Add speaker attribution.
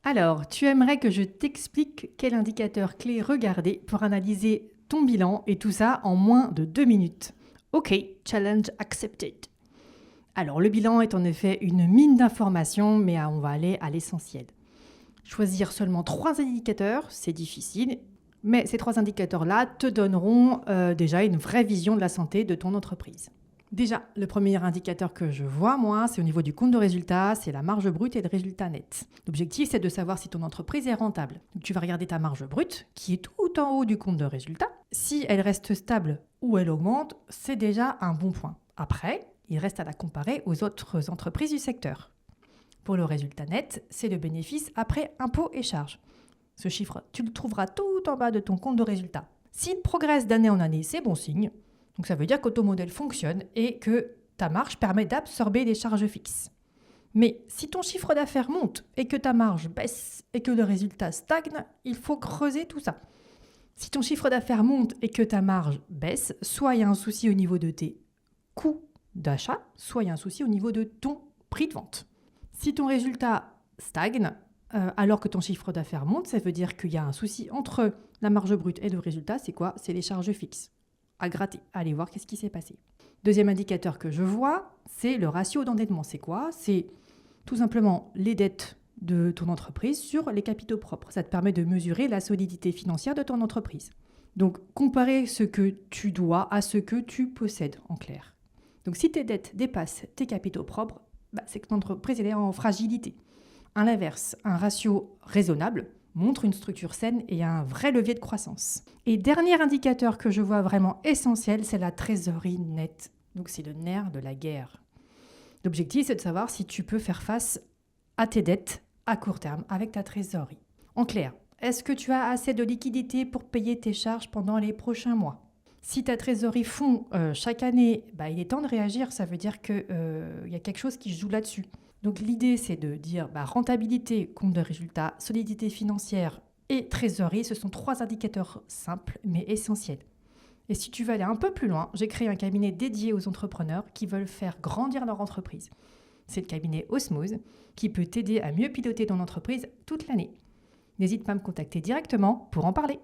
Speaker 1: Alors, tu aimerais que je t'explique quel indicateur clé regarder pour analyser ton bilan et tout ça en moins de 2 minutes. Ok, challenge accepted. Alors, le bilan est en effet une mine d'informations, mais on va aller à l'essentiel. Choisir seulement 3 indicateurs, c'est difficile, mais ces 3 indicateurs-là te donneront déjà une vraie vision de la santé de ton entreprise. Déjà, le premier indicateur que je vois, moi, c'est au niveau du compte de résultat, c'est la marge brute et le résultat net. L'objectif, c'est de savoir si ton entreprise est rentable. Donc, tu vas regarder ta marge brute, qui est tout en haut du compte de résultat. Si elle reste stable ou elle augmente, c'est déjà un bon point. Après, il reste à la comparer aux autres entreprises du secteur. Pour le résultat net, c'est le bénéfice après impôts et charges. Ce chiffre, tu le trouveras tout en bas de ton compte de résultat. S'il progresse d'année en année, c'est bon signe. Donc ça veut dire que ton modèle fonctionne et que ta marge permet d'absorber les charges fixes. Mais si ton chiffre d'affaires monte et que ta marge baisse et que le résultat stagne, il faut creuser tout ça. Si ton chiffre d'affaires monte et que ta marge baisse, soit il y a un souci au niveau de tes coûts d'achat, soit il y a un souci au niveau de ton prix de vente. Si ton résultat stagne, alors que ton chiffre d'affaires monte, ça veut dire qu'il y a un souci entre la marge brute et le résultat. C'est quoi ? C'est les charges fixes. À gratter, allez voir qu'est-ce qui s'est passé. Deuxième indicateur que je vois, c'est le ratio d'endettement. C'est quoi ? C'est tout simplement les dettes de ton entreprise sur les capitaux propres. Ça te permet de mesurer la solidité financière de ton entreprise. Donc, comparer ce que tu dois à ce que tu possèdes, en clair. Donc, si tes dettes dépassent tes capitaux propres, c'est que ton entreprise est en fragilité. À l'inverse, un ratio raisonnable montre une structure saine et un vrai levier de croissance. Et dernier indicateur que je vois vraiment essentiel, c'est la trésorerie nette. Donc c'est le nerf de la guerre. L'objectif, c'est de savoir si tu peux faire face à tes dettes à court terme avec ta trésorerie. En clair, est-ce que tu as assez de liquidité pour payer tes charges pendant les prochains mois ? Si ta trésorerie fond chaque année, il est temps de réagir. Ça veut dire qu'il y a quelque chose qui joue là-dessus. Donc l'idée, c'est de dire rentabilité, compte de résultat, solidité financière et trésorerie. Ce sont 3 indicateurs simples mais essentiels. Et si tu veux aller un peu plus loin, j'ai créé un cabinet dédié aux entrepreneurs qui veulent faire grandir leur entreprise. C'est le cabinet Osmose qui peut t'aider à mieux piloter ton entreprise toute l'année. N'hésite pas à me contacter directement pour en parler.